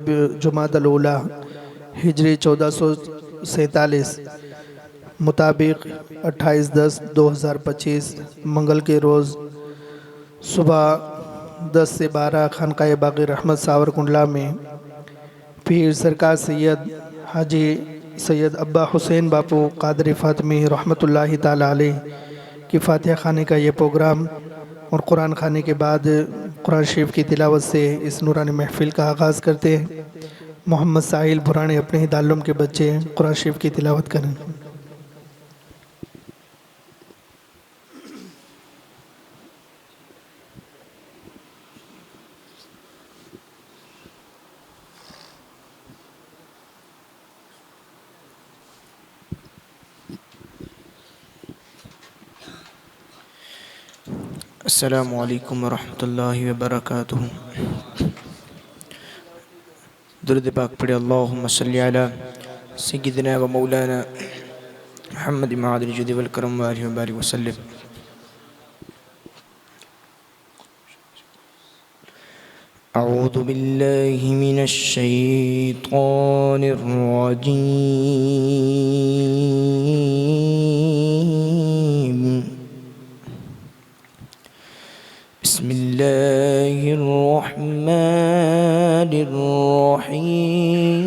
جمادی الاولیٰ ہجری 1447 مطابق 28/10/2025 منگل کے روز صبح 10 سے 12 خانقاہ باغ رحمت ساورکنڈلا میں پیر سرکار سید حاجی سید ابا حسین باپو قادری فاطمی رحمۃ اللہ تعالی علیہ کی فاتحہ خانے کا یہ پروگرام اور قرآن خانے کے بعد قرآن شریف کی تلاوت سے اس نورانی محفل کا آغاز کرتے ہیں۔ محمد ساحل بھرانے اپنے ہی تعلم کے بچے قرآن شریف کی تلاوت کریں۔ السلام علیکم ورحمۃ اللہ وبرکاتہ۔ درود پاک پڑھے اللہم صلی علی سیدنا و مولانا محمد معادل الجود والکرم وآلہ وبارک وسلم۔ اعوذ باللہ من الشیطان الرجیم، بسم اللہ الرحمن الرحیم۔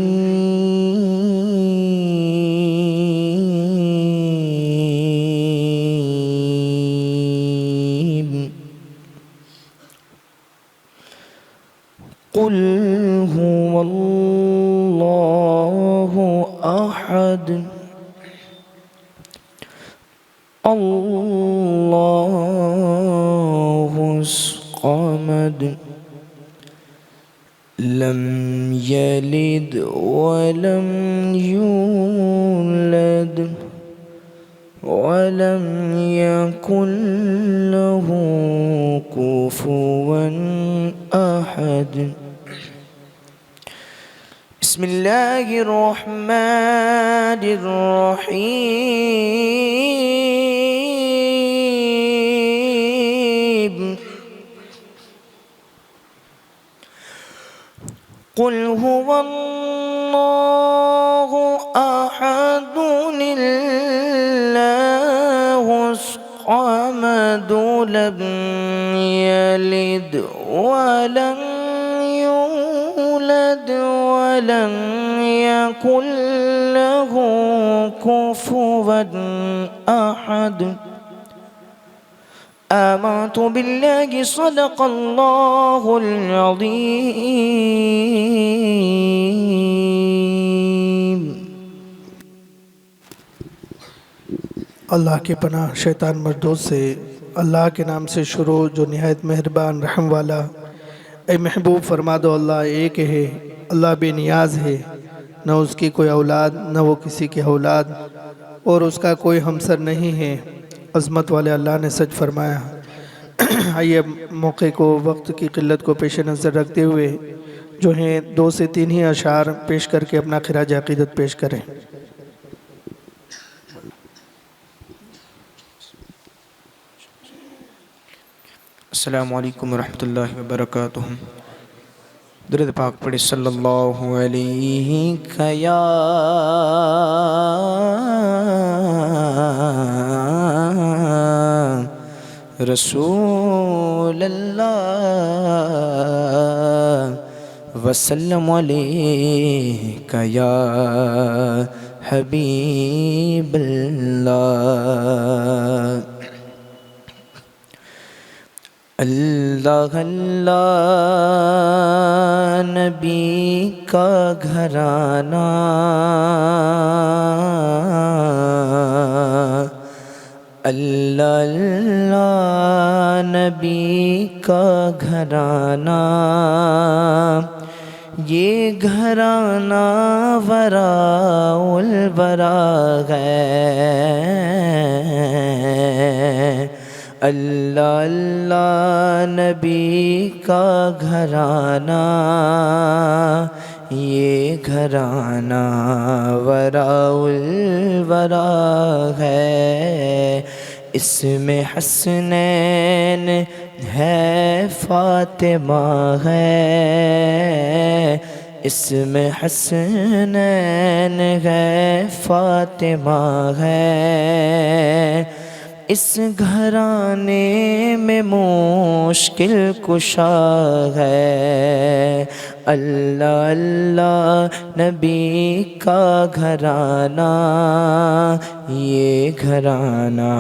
قل هو اللہ احد اللہ الصمد لم یلد ولم یولد ولم یکن له کفوا احد۔ بسم اللہ الرحمن الرحیم۔ قل هو اللہ احد اللہ الصمد لم یلد ولم یولد ولم یکن له کفوا احد۔ آمنت باللہ صدق اللہ العظیم۔ اللہ کی پناہ شیطان مردود سے۔ اللہ کے نام سے شروع جو نہایت مہربان رحم والا۔ اے محبوب فرما دو اللہ ایک ہے، اللہ بے نیاز ہے، نہ اس کی کوئی اولاد نہ وہ کسی کی اولاد، اور اس کا کوئی ہمسر نہیں ہے۔ عظمت والے اللہ نے سچ فرمایا۔ آئیے موقع کو وقت کی قلت کو پیش نظر رکھتے ہوئے جو ہیں 2 سے 3 ہی اشعار پیش کر کے اپنا خراج عقیدت پیش کریں۔ السلام علیکم ورحمۃ اللہ وبرکاتہ۔ درود پاک پڑھے صلی اللہ علیہ یا رسول اللہ وسلم علیہ یا حبیب اللہ۔ اللہ اللہ نبی کا گھرانہ، اللہ اللہ نبی کا گھرانہ، یہ گھرانہ وراء الورا ہے۔ اللہ اللہ نبی کا گھرانہ، یہ گھرانہ وراء الورا ہے۔ اس میں حسنین ہے، فاطمہ ہے، اس میں حسنین ہے، فاطمہ ہے، اس گھرانے میں مشکل کشا ہے۔ اللہ اللہ نبی کا گھرانہ، یہ گھرانہ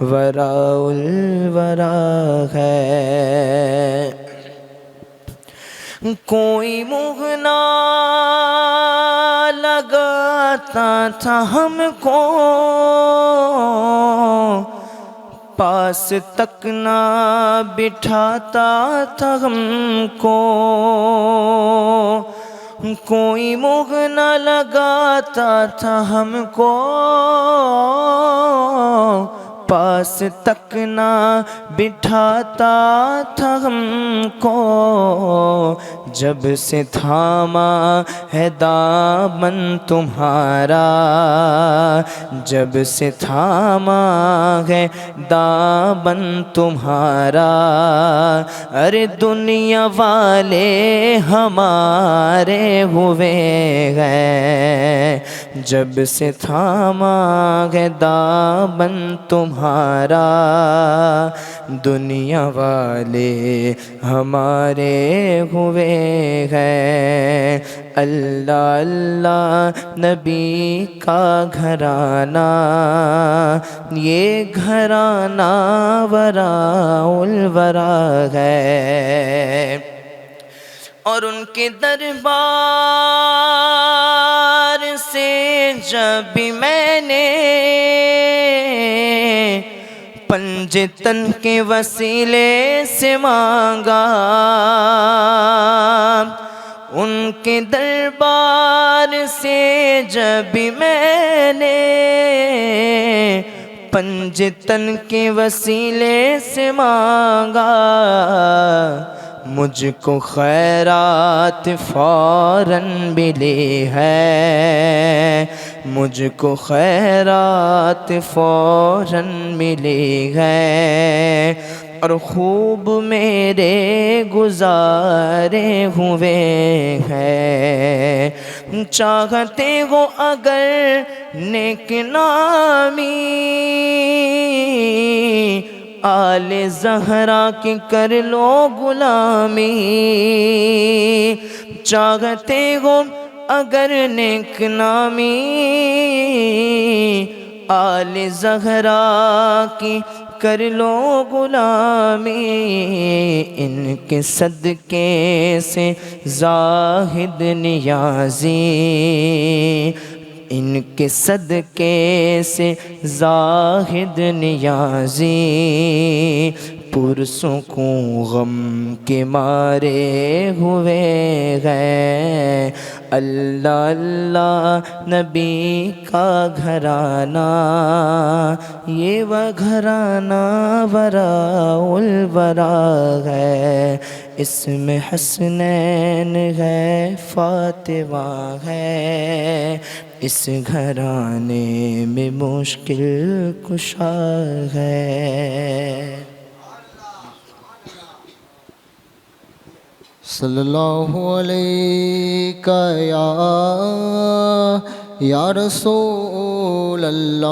وراء الورا ہے۔ کوئی منہ نہ لگاتا تھا ہم کو، پاس تک نہ بٹھاتا تھا ہم کو، کوئی منہ نہ لگاتا تھا ہم کو، پاس تک نہ بٹھاتا تھا ہم کو، جب سے تھاما ہے دامن تمہارا، جب سے تھاما ہے دامن تمہارا، ارے دنیا والے ہمارے ہوئے ہیں، جب سے تھاما ہے دامن تمہارا، دنیا والے ہمارے ہوئے ہیں۔ اللہ اللہ نبی کا گھرانہ، یہ گھرانہ وراء الورا ہے۔ اور ان کے دربار سے جب میں نے پنجے تن کے وسیلے سے مانگا، ان کے دربار سے جب میں نے پنجے تن کے وسیلے سے مانگا، مجھ کو خیرات فوراً ملی ہے، مجھ کو خیرات فوراً ملی ہے، اور خوب میرے گزارے ہوئے ہیں۔ چاہتے ہو اگر نیک نامی، آل زہرا کی کر لو غلامی، چاہتے ہو اگر نیک نامی، آل زہرا کی کر لو غلامی، ان کے صدقے سے زاہد نیازی، ان کے صدقے سے زاہد نیازی، پرسکون غم کے مارے ہوئے ہیں۔ اللہ اللہ نبی کا گھرانہ، یہ وہ گھرانہ وراء الورا ہے، اس میں حسنین ہے، فاطمہ ہے، اس گھرانے میں مشکل کشا ہے۔ صلی اللہ علیہ یا رسول اللہ،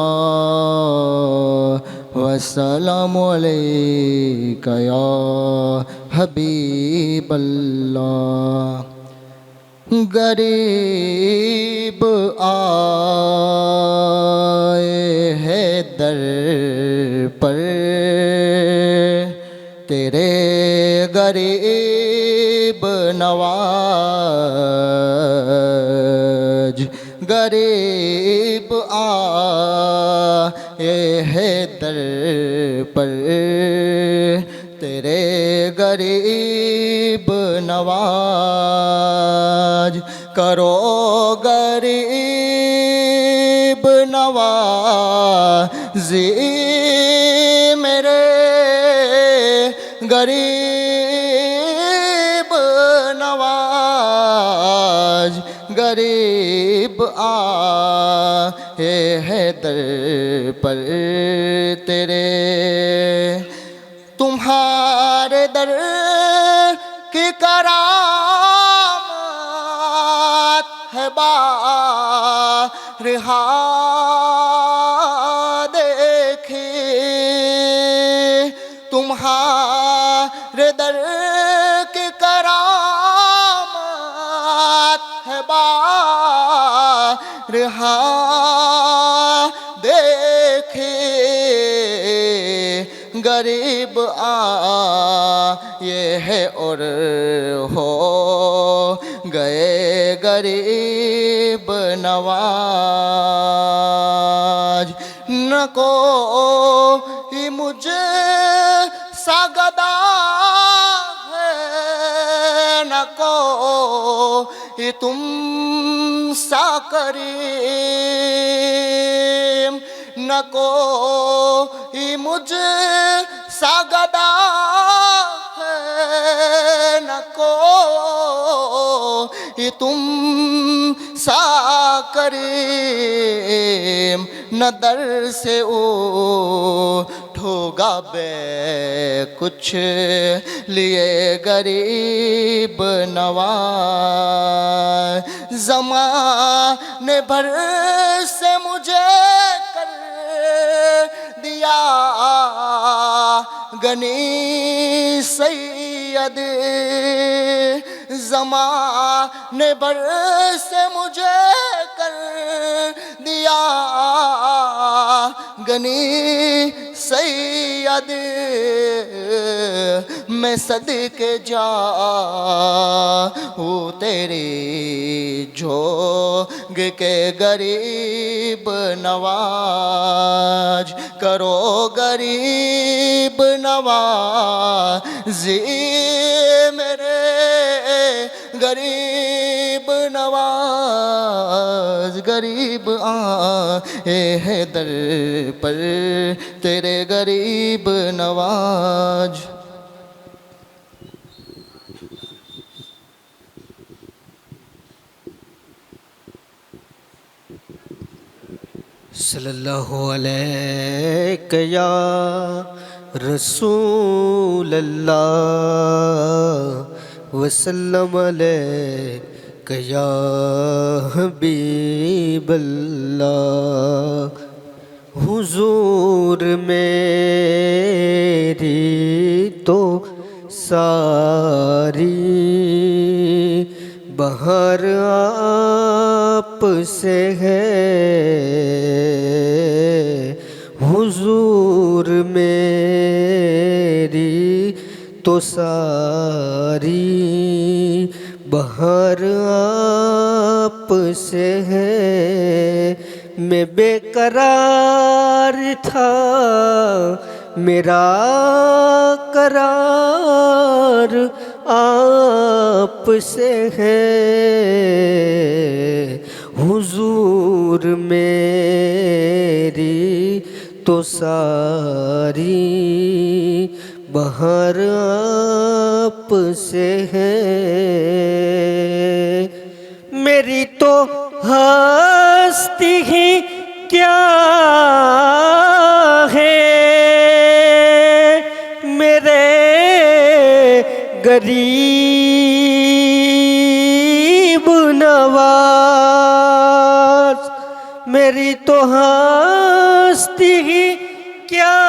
والسلام علیک یا حبیب اللہ۔ غریب آئے ہے در پر تیرے، غریب نواز، غریب آئے ہے در پر تیرے، غریب نواز، کرو غریب نوازی میرے، غریب نواز، غریب آئے ہے در پر تیرے، تمہارے در کی کرامات ہے بارہا دیکھی، تمہارے در کی کرامات ہے بارہا دیکھی، غریب آئے ہے اور ہو گئے غریب نواز، نہ کوئی مجھے سا گدا ہے، نہ کوئی تم سا کریم، نہ کوئی مجھ سا گدا ہے، نہ کوئی تم سا کریم، نہ در سے اٹھوگا بے کچھ لیے غریب نواز، زمانے بھر سے مجھے کر دیا غنی سید، زمانے بھر سے مجھے کر دیا غنی سید، میں صدقے جاؤں تیری جھوگ کے غریب نواز، کرو غریب نوازی میرے غریب نواز، غریب آئے ہیں در پر تیرے غریب نواز۔ صلی اللہ علیہ یا رسول اللہ وسلم علیہ یا حبیب اللہ، حضور میری تو ساری بہار آپ سے ہے، حضور میری تو ساری بہار آپ سے ہے، میں بے قرار تھا میرا قرار آپ سے ہے، حضور میری تو ساری بہار آپ سے ہے، میری تو ہستی ہی کیا ہے، میرے غریب نواز، میری تو ہستی ہی کیا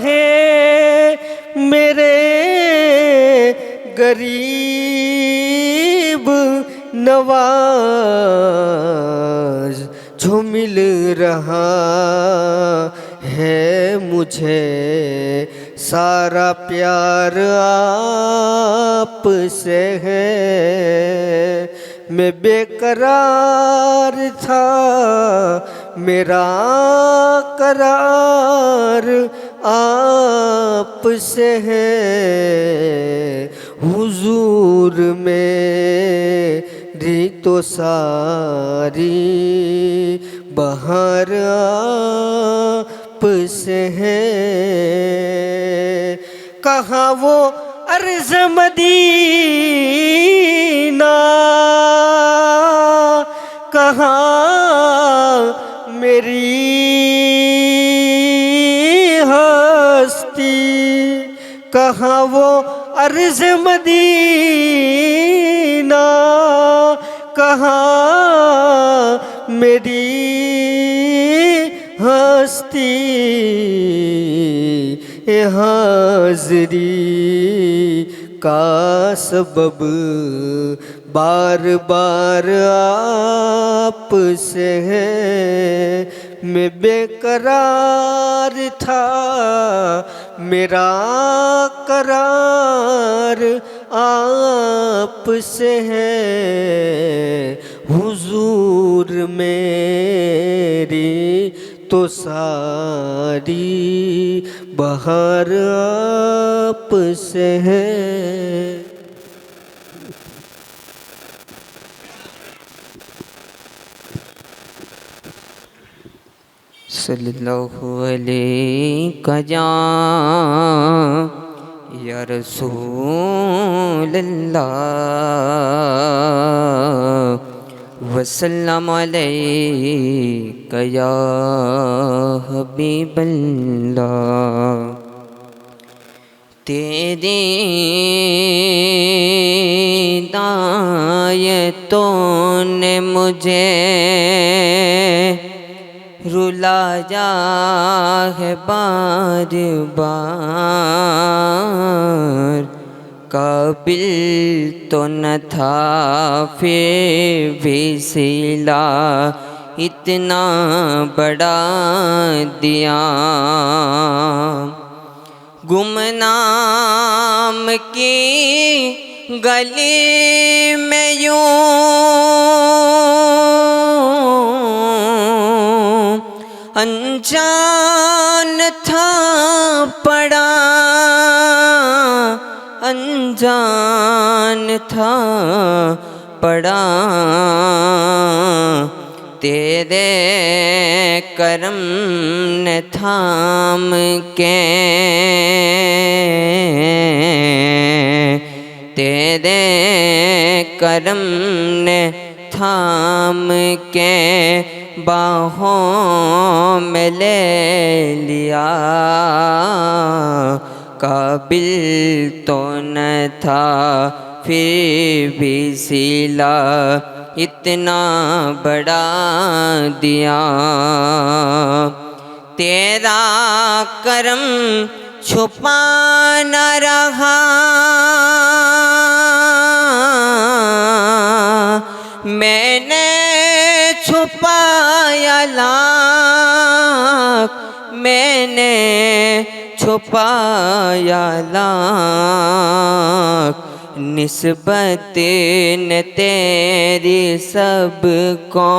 ہے، میرے غریب نواز، جو مل رہا ہے مجھے سارا پیار آپ سے ہے، میں بے قرار تھا میرا قرار آپ سے ہے، حضور میری تو ساری بہار آپ سے ہے، کہاں وہ عرض مدینہ، کہاں میری ہستی، کہاں وہ عرض مدینہ، کہاں میری ہستی اے حاضری کا سبب بار بار آپ سے ہے میں بے قرار تھا میرا قرار آپ سے ہے حضور میری تو ساری بہار آپ سے ہے صلی اللہ علیہ یا رسول اللہ وسلم علیک یا حبیب اللہ تیری ہدایتوں نے مجھے رلایا ہے بار بار قابل تو نہ تھا پھر بھی سلا اتنا بڑا دیا گمنام کی گلی میں یوں انجان تھا پڑا انجان تھا پڑا تیرے کرم نے تھام کے تیرے کرم نے تھام کے باہوں میں لے لیا قابل تو نہ تھا پھر بھی سلا اتنا بڑا دیا تیرا کرم چھپا نہ رہا میں نے چھپایا لاکھ میں نے چھپایا لاکھ نسبت نے تیری سب کو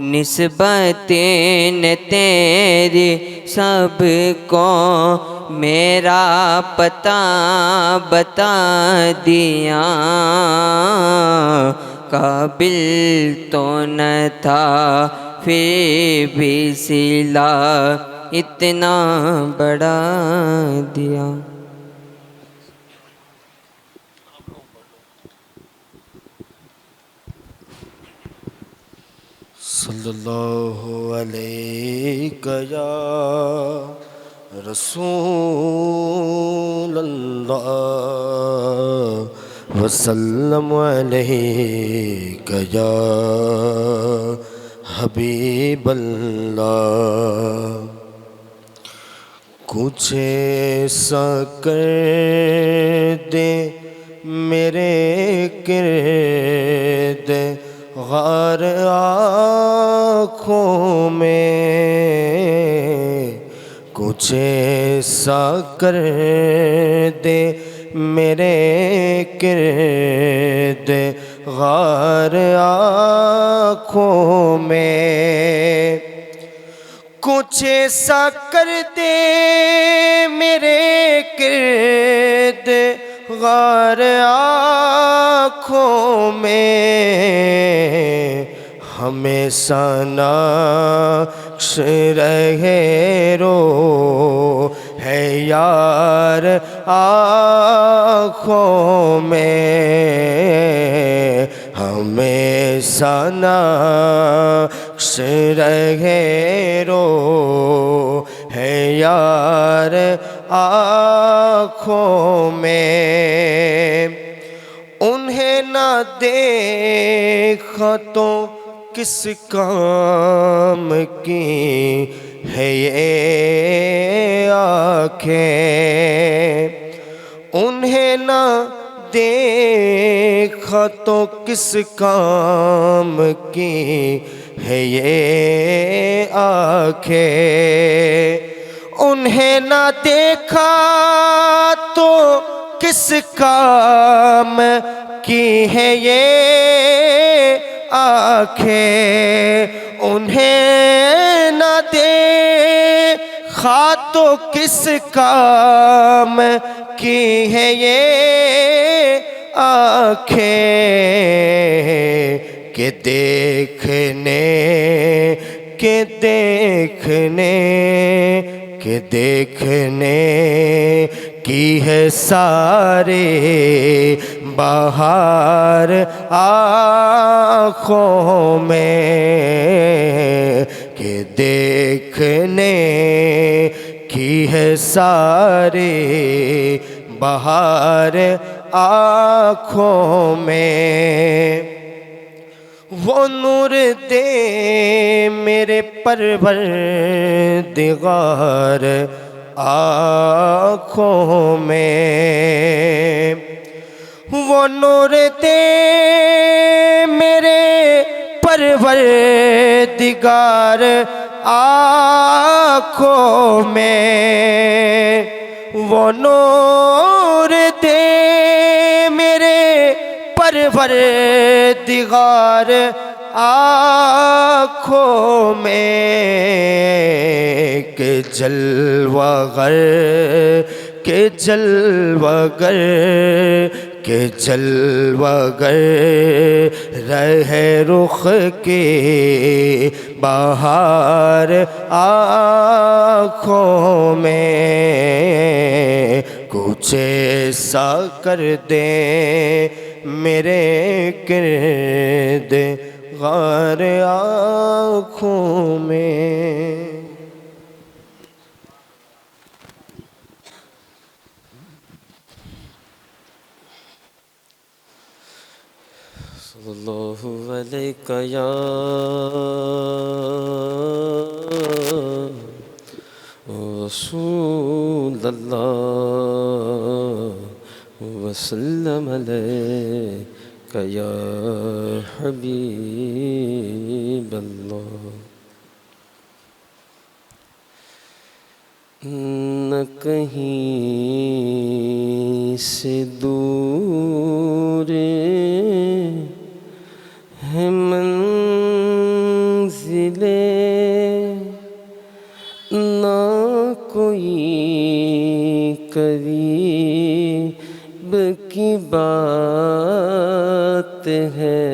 نسبت نے تیری سب کو میرا پتہ بتا دیا قابل تو نہ تھا پھر بھی سلا اتنا بڑا دیا صلی اللہ علیہ یا رسول اللہ وسلم علیہ یا حبیب اللہ کچھ ایسا کر دے میرے گرد غار آنکھوں میں کچھ ایسا کر دے میرے گرد غار آنکھوں میں کچھ ایسا کر دے میرے گرد غار آنکھوں میں ہمیشہ نقش رہے رو ہے یار آنکھوں میں ہمیشہ نقش رہے رو ہے یار آنکھوں میں نہ دیکھا تو کس کام کی ہے یہ آنکھیں، انہیں نہ دیکھا تو کس کام کی ہے یہ آنکھیں، انہیں نہ دیکھا تو کس کام کی ہے یہ آنکھیں، انہیں نہ دیکھا تو کس کام کی ہے یہ آنکھیں، کہ دیکھنے کی ہے سارے بہار آنکھوں میں، کہ دیکھنے کی ہے سارے بہار آنکھوں میں، وہ نور دے میرے پروردگار آنکھوں میں، وہ نور دے میرے پروردگار آنکھوں میں، وہ نور دے میرے پروردگار آنکھوں میں، کہ جلوہ گر رہے رخ کے بہار آنکھوں میں، کچھ ایسا کر دیں میرے کردگار آنکھوں میں۔ صلی اللہ علیہ یا رسول اللہ وسلم علیک یا حبیب اللہ۔ نہ کہیں سے دور ہے منزل، نہ کوئی قریب کی بات ہے،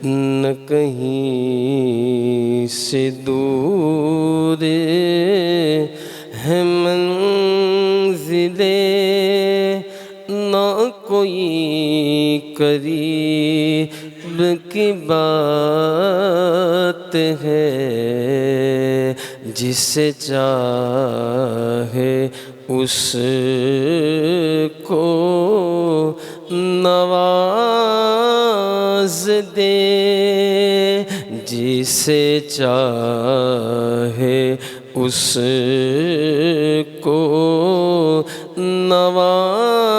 نہ کہیں سے دور ہے منزل، نہ کوئی قریب کی بات ہے، جسے چاہے اس کو نواز دے، جسے چاہے اس کو نواز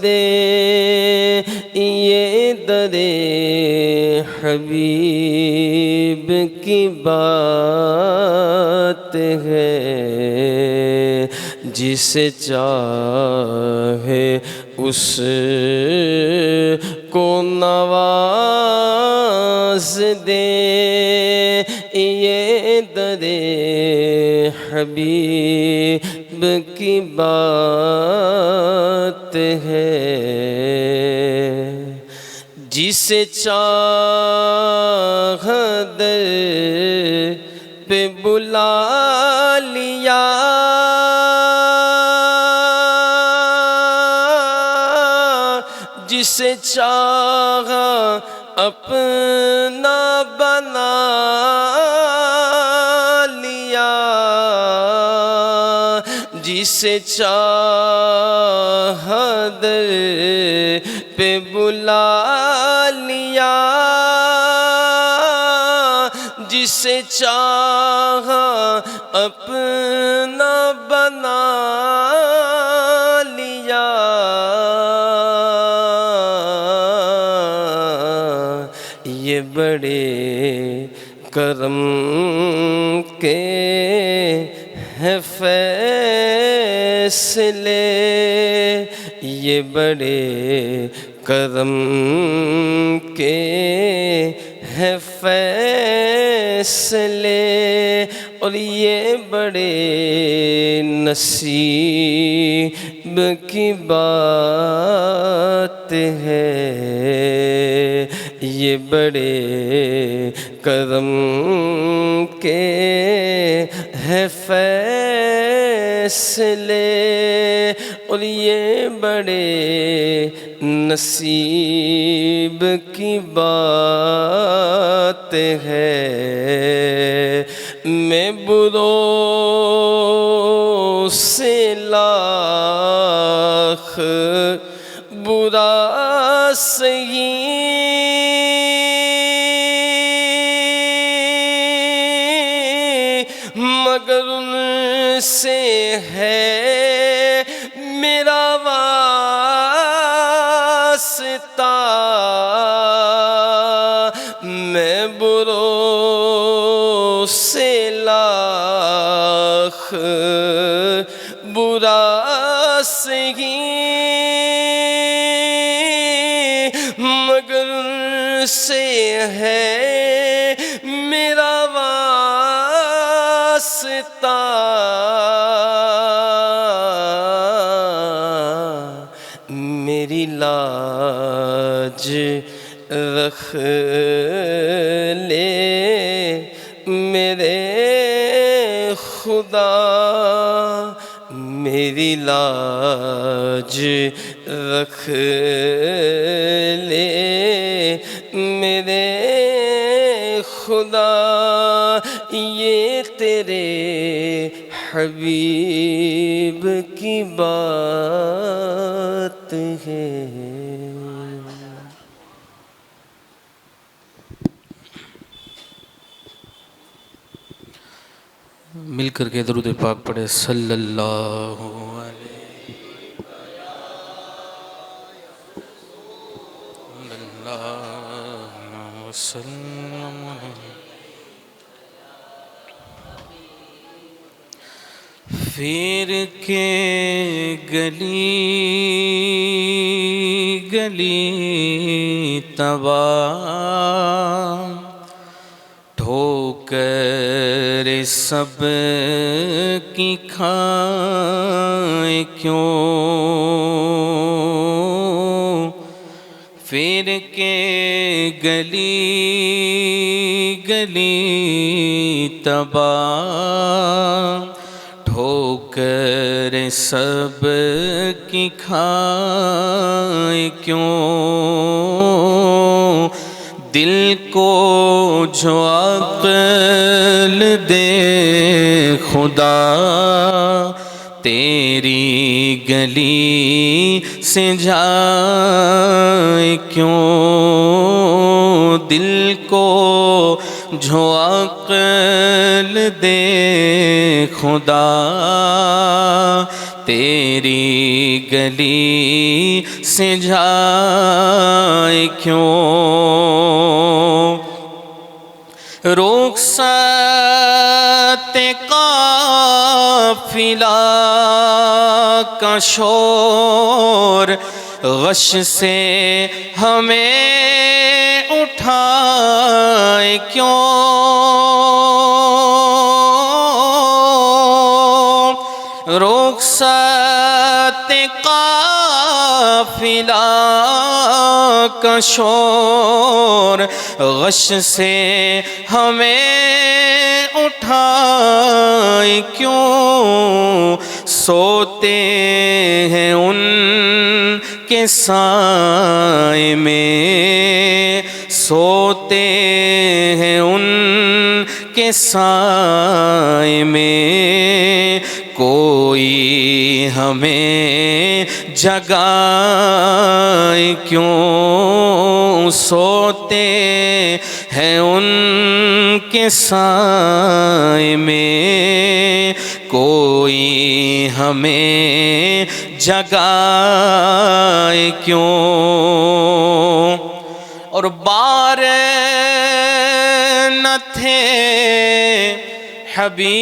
دے، یہ در حبیب کی بات ہے، جسے چاہے اس کو نواز دے، یہ در حبیب کی بات ہے، جسے چاہا در پہ بلا لیا، جسے چاہا اپنا بنا لیا، جسے چاہا در پہ بلا لیا، جسے چاہا اپنا بنا لیا۔ یہ بڑے کرم کے ہیں فیصلے، یہ بڑے کرم کے ہیں فیصلے، اور یہ بڑے نصیب کی بات ہے، یہ بڑے کرم کے ہیں فیصلے، اور یہ بڑے نصیب کی بات ہے۔ میں بروں سے لاکھ برا سہی، مگر ان سے ہے میرا واسطہ۔ میں بروں سے لاکھ برا سہی، مگر ان سے ہے میرا واسطہ۔ میری لاج رکھ لے میرے خدا، میری لاج رکھ لے میرے خدا، یہ تیرے حبیب کی بات ہے۔ مل کر کے درود پاک پڑھے صلی اللہ علیہ وسلم۔ پھر کے گلی گلی تباہ، ٹھوکر سب کی کھائے کیوں، پھر کے گلی گلی تباہ، ٹھوکر سب کی کھائے کیوں، دل کو جو عقل دے خدا، تیری گلی سے جائے کیوں، دل کو جو عقل دے خدا، تیری گلی سے جائے کیوں، رخصت قافلہ کا شور غش سے ہمیں اٹھائے کیوں، رخصت قافلہ کا شور غش سے ہمیں اٹھائے کیوں، سوتے ہیں ان کے سائے میں، سوتے ہیں ان کے سائے میں، کوئی ہمیں جگائے کیوں، سوتے ہیں ان کے سائے میں، کوئی ہمیں جگائے کیوں۔ اور بار نہ تھے حبیب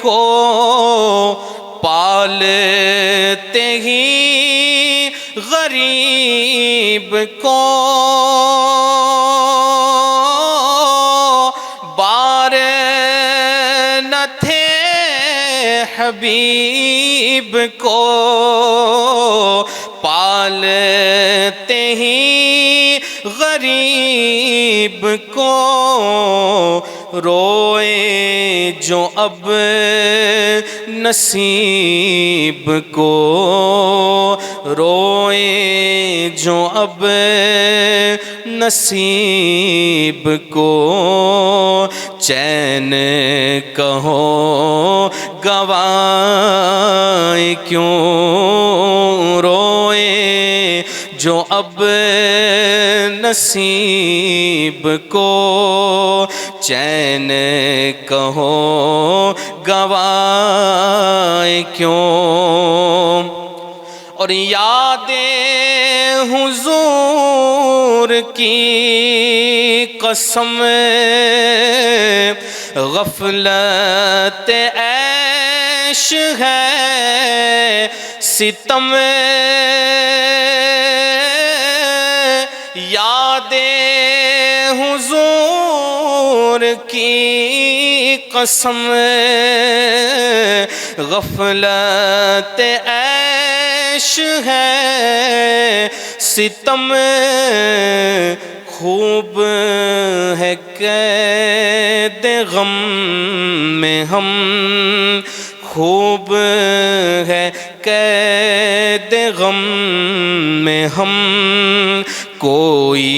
کو پالتے ہی غریب کو، بار نہ تھے حبیب کو پالتے ہی غریب کو، روئے جو اب نصیب کو، روئے جو اب نصیب کو، چین کہو گوائے کیوں، روئے جو اب نصیب کو، چین کہو گوائے کیوں۔ اور یاد حضور کی قسم غفلت عیش ہے ستم، یاد حضور کی قسم غفلت عیش ہے ستم، خوب ہے قید غم میں ہم، خوب ہے قید غم میں ہم، کوئی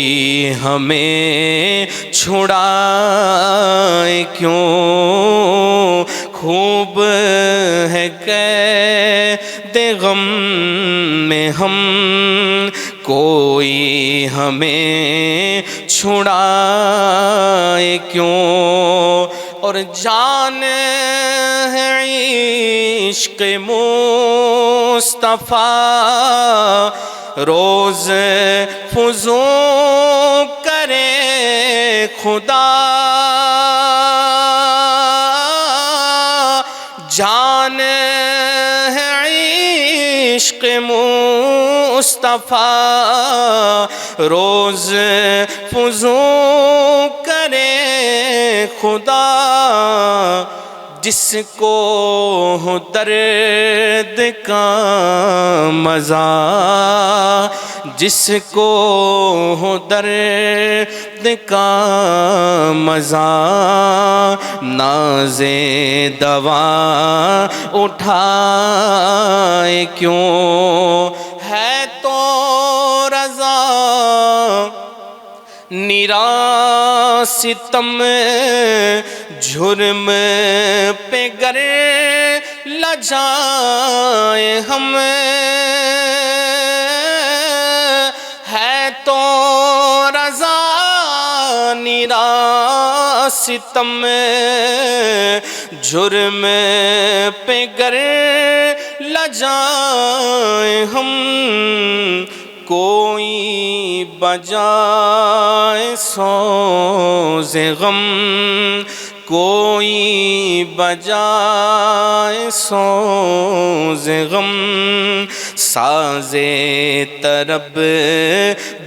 ہمیں چھڑائے کیوں، خوب ہے قید غم میں ہم، کوئی ہمیں چھڑائے کیوں۔ اور جان ہے عشق مصطفیٰ روز فزوں کرے خدا، جان ہے عشق مصطفیٰ روز فزوں کرے خدا، جس کو ہو درد کا مزہ، جس کو ہو درد کا مزہ، ناز دوا اٹھائے کیوں، ہے تو رضا نرا ستم، جرم پہ گر لجائے ہم، ہے تو رضا نرا ستم، جرم پہ گر لجائے ہم، کوئی بجائے سوز غم، کوئی بجائے سوز غم، ساز طرب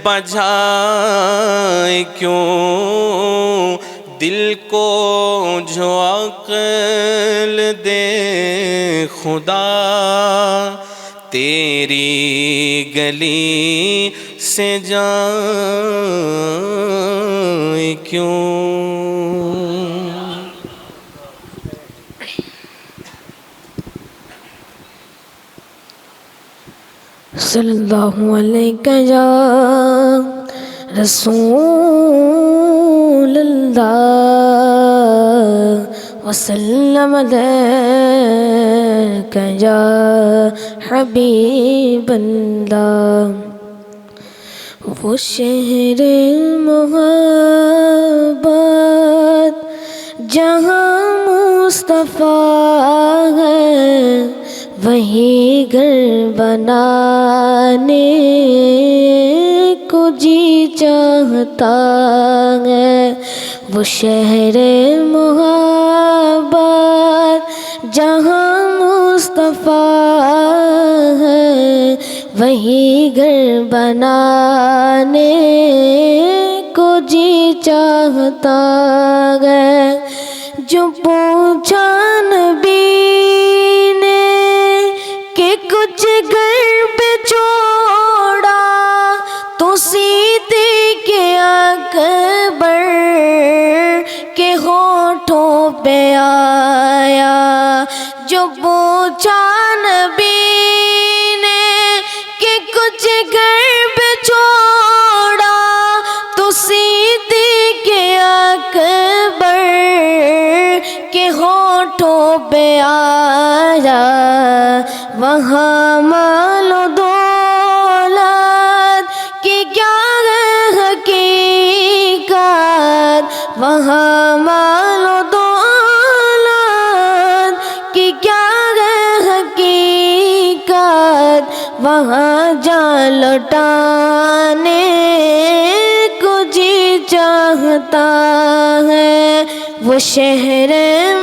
بجائے کیوں، دل کو جو عقل دے خدا، تیری گلی سے جائے کیوں۔ صلی اللہ علیہ یا رسول اللہ وسلم علیہ لك يا حبيب الله وہ شہر محبت جہاں مصطفیٰ ہے وہی گھر بنانے کو جی چاہتا ہے وہ شہر محبت جہاں مصطفیٰ ہے وہی گھر بنانے کو جی چاہتا ہے جو پوچھا نبی نے کہ کچھ گھر پہ چھوڑا تو صدیق اکبر کے ہونٹوں پہ آیا جو پوچھا نبی نے کہ کچھ گھر پہ چھوڑا تو صدیق اکبر کے ہونٹوں پہ آیا وہاں مال و دولت کی کیا ہے حقیقت وہاں مال و دولت کی کیا ہے حقیقت وہاں جان لوٹانے کو جی چاہتا ہے وہ شہر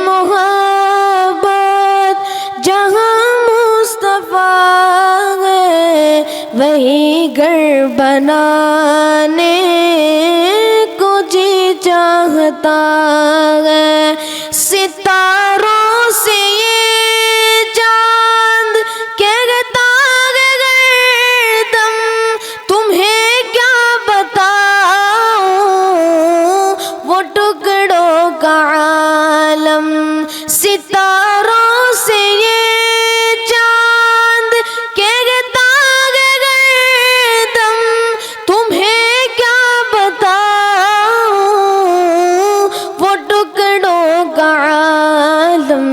محبت جہاں مصطفیٰ ہے وہی گھر بنانے کو جی چاہتا ہے ستاروں سے یہ چاند کہتا ہے گردم تمہیں کیا بتاؤں وہ ٹکڑوں کا عالم ستاروں سے یہ چاند کہتا ہے گردم تمہیں کیا بتاؤں وہ ٹکڑوں کا عالم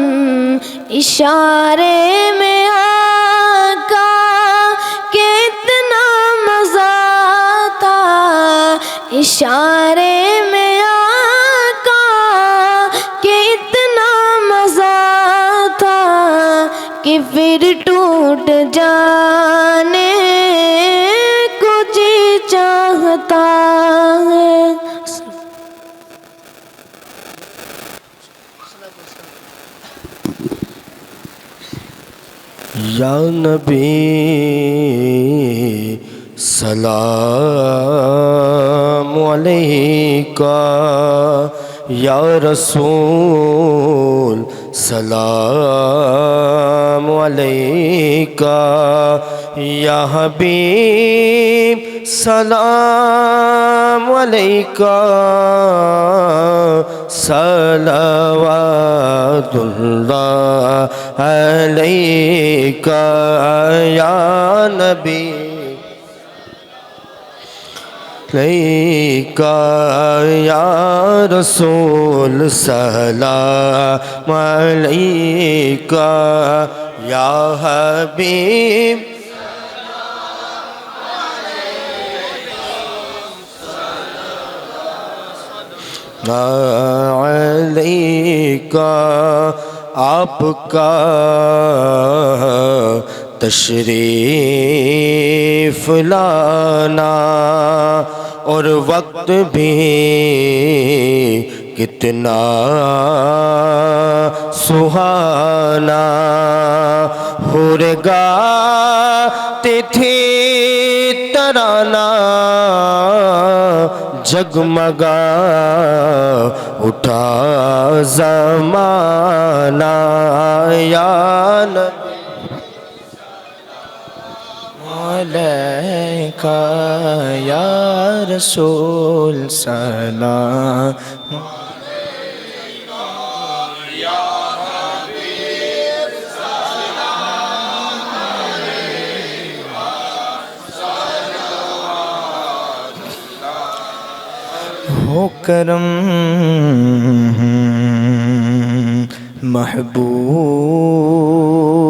اشارے میں آقا کہ اتنا مزہ تھا اشارے میں آقا کہ اتنا مزہ تھا کہ پھر ٹوٹ جانے کو جی چاہتا ہے یا نبی سلام علیکہ یا رسول سلام علیکہ یا حبیب سلام علیکہ صلوات اللہ علیکہ یا نبی علیکہ یا رسول سلام علیکہ یا حبیب علیکہ آپ کا تشریف لانا اور وقت بھی کتنا سہانا حور گاتے تھے ترانہ جگمگا اٹھا زمانہ یا نبی علیکہ یا رسول سلام ہو کرم محبوب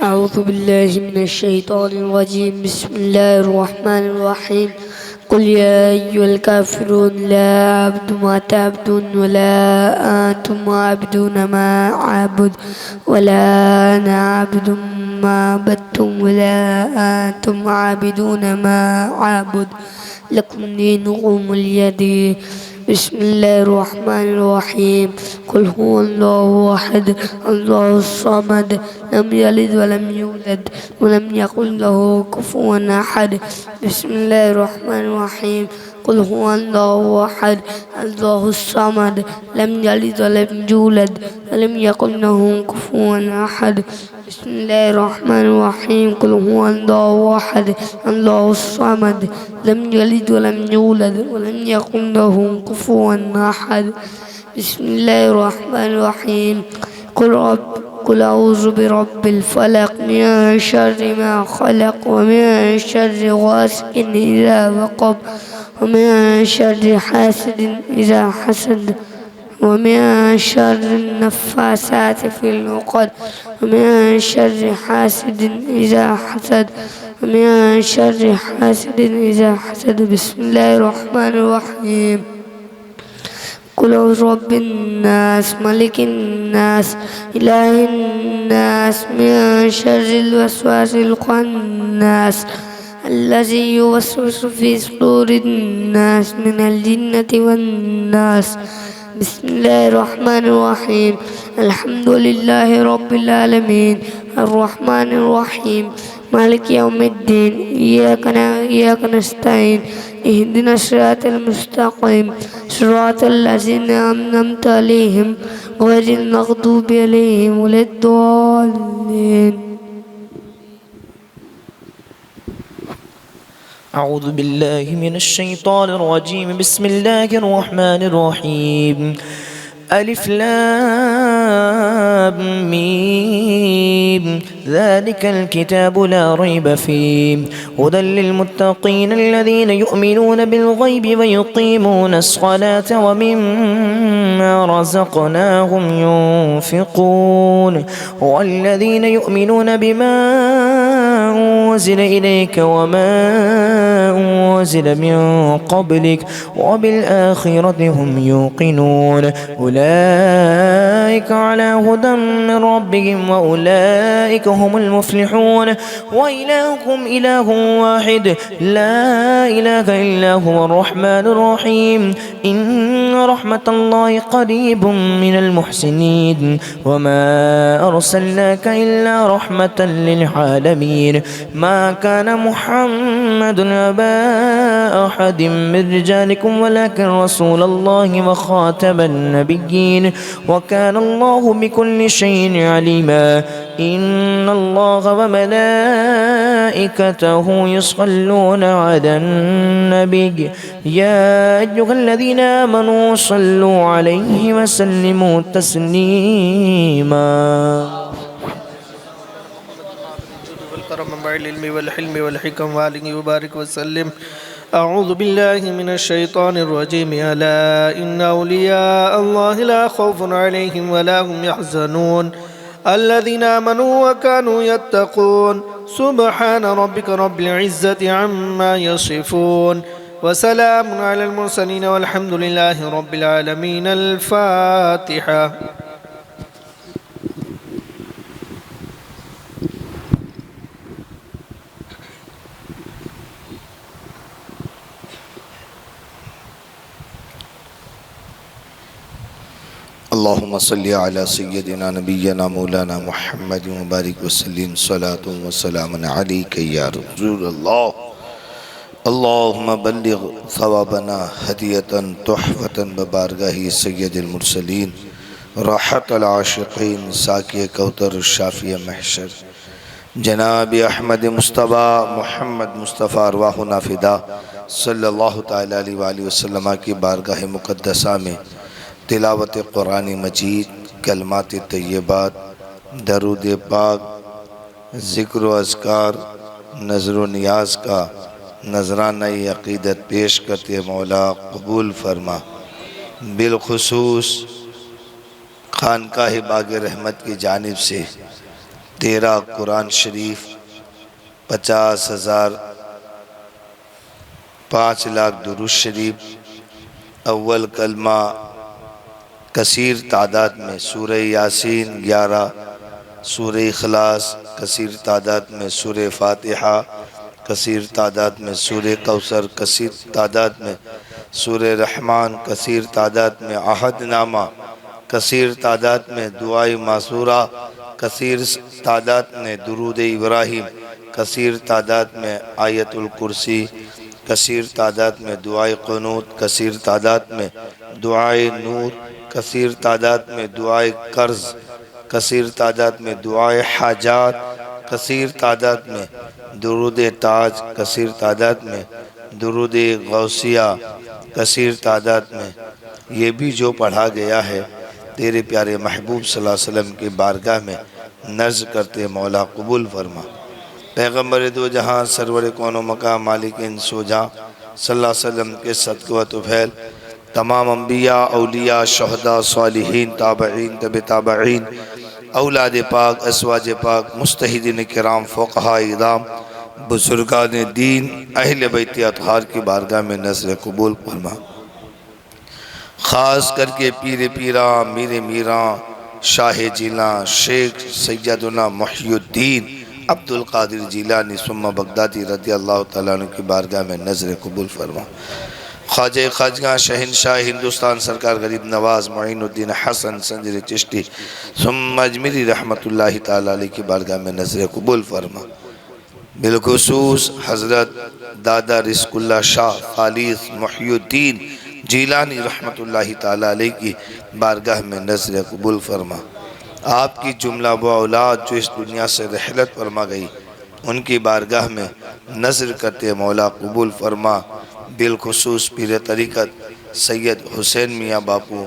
أعوذ بالله من الشيطان الرجيم. بسم الله الرحمن الرحيم. قل يا أيها الكافرون لا أعبد ما تعبدون ولا أنتم عابدون ما أعبد ولا أنا عابد ما عبدتم ولا أنتم عابدون ما أعبد لكم دينكم ولي دين. بسم الله الرحمن الرحيم. قل هو الله أحد الله الصمد لم يلد ولم يولد ولم يكن له كفوا أحد. بسم الله الرحمن الرحيم. قل هو الله أحد الله الصمد لم يلد ولم يولد ولم يكن له كفوا أحد. بسم الله الرحمن الرحيم. قل هو الله أحد الله الصمد لم يلد ولم يولد ولم يكن له كفوا أحد. بسم الله الرحمن الرحيم. قل أعوذ برب الفلق من شر ما خلق ومن شر غاسق إذا وقب ومن شر حاسد إذا حسد ومن شر النفاثات في العقد ومن شر حاسد إذا حسد ومن شر حاسد إذا حسد. بسم الله الرحمن الرحيم. قل أعوذ برب الناس ملك الناس إله الناس من شر الوسواس الخناس الذي يوسوس في صدور الناس من الجنة والناس. بسم الله الرحمن الرحيم. الحمد لله رب العالمين الرحمن الرحيم مالك يوم الدين إياك نعبد وإياك نستعين اهدنا الصراط المستقيم صراط الذين أنعمت عليهم غير المغضوب عليهم ولا الضالين. أعوذ بالله من الشيطان الرجيم. بسم الله الرحمن الرحيم. ألف لام ميم ذلك الكتاب لا ريب فيه هدى للمتقين الذين يؤمنون بالغيب ويقيمون الصلاة ومما رزقناهم ينفقون والذين يؤمنون بما أنزل إليك وما أنزل من قبلك وبالآخرة هم يوقنون أولئك على هدى من ربهم وأولئك هم المفلحون. وإلهكم إله واحد لا إله إلا هو الرحمن الرحيم. إن رحمة الله قريب من المحسنين وما أرسلناك إلا رحمة للعالمين. أجمعين. ما كان محمد أبا أحد من رجالكم ولكن رسول الله وخاتم النبيين وكان الله بكل شيء عليما. إن الله وملائكته يصلون على النبي يا أيها الذين آمنوا صلوا عليه وسلموا تسليما. والكرم مع العلم والحلم والحكم وآله وبارك وسلم. أعوذ بالله من الشيطان الرجيم. ألا إن أولياء الله لا خوف عليهم ولا هم يحزنون الذين آمنوا وكانوا يتقون. سبحان ربك رب العزة عما يصفون وسلام على المرسلين والحمد لله رب العالمين. الفاتحة. اللهم صل على سيدنا نبينا مولانا محمد مبارك وسلم صلاة وسلام عليك يا رسول الله. اللهم بلغ ثوابنا هدية تحفة ببارگاہ سید المرسلین راحت العاشقین ساکی کوثر الشافی محشر جناب احمد مصطفیٰ محمد مصطفیٰ ارواحنا فدا صلی اللہ تعالیٰ علیہ وآلہ وسلم کی بارگاہ مقدسہ میں تلاوت قرآن مجید، کلمات طیبات، درود پاک، ذکر و اذکار، نظر و نیاز کا نذرانہ عقیدت پیش کرتے مولا قبول فرما. بالخصوص خانقاہ باغ رحمت کی جانب سے تیرا قرآن شریف 50,000 5 لاکھ درود شریف، اول کلمہ کثیر تعداد میں سورہ یاسین 11، سورہ اخلاص کثیر تعداد میں سورہ فاتحہ، کثیر تعداد میں سورہ کوثر، کثیر تعداد میں سورہ رحمان، کثیر تعداد میں عہد نامہ، کثیر تعداد میں دعائے معصورہ، کثیر تعداد میں درود ابراہیم، کثیر تعداد میں آیت الکرسی، کثیر تعداد میں دعائے قنوت، کثیر تعداد میں دعائے نور، کثیر تعداد میں دعائے قرض، کثیر تعداد میں دعائے حاجات، کثیر تعداد میں درود تاج، کثیر تعداد میں درود غوثیہ، کثیر تعداد میں یہ بھی جو پڑھا گیا ہے تیرے پیارے محبوب صلی اللہ علیہ وسلم کی بارگاہ میں نذر کرتے مولا قبول فرما. پیغمبر دو جہاں سرور کون و مقام مالک انس و جہاں صلی اللہ علیہ وسلم کے صدقہ و طفیل تمام انبیاء، اولیاء، شہداء، صالحین، تابعین، تبع تابعین، اولاد پاک، ازواج پاک، مجتہدین کرام، فقہاء اعظام، بزرگان دین، اہل بیت اطہار کی بارگاہ میں نذر قبول فرما. خاص کر کے پیر پیراں، میر میراں، شاہ جیلاں، شیخ سیدنا محی الدین عبد القادر جیلانی ثم بغدادی رضی اللہ تعالیٰ عنہ کی بارگاہ میں نذر قبول فرما. خواجہ خواجگاں شہنشاہ ہندوستان سرکار غریب نواز معین الدین حسن سنجری چشتی ثم اجمیری رحمت اللہ تعالیٰ علیہ کی بارگاہ میں نذر قبول فرما. بالخصوص حضرت دادا رزق اللہ شاہ خالص محی الدین جیلانی رحمت اللہ تعالیٰ علیہ کی بارگاہ میں نذر قبول فرما. آپ کی جملہ و اولاد جو اس دنیا سے رحلت فرما گئی ان کی بارگاہ میں نذر کرتے مولا قبول فرما. بالخصوص پیر طریقت سید حسین میاں باپو،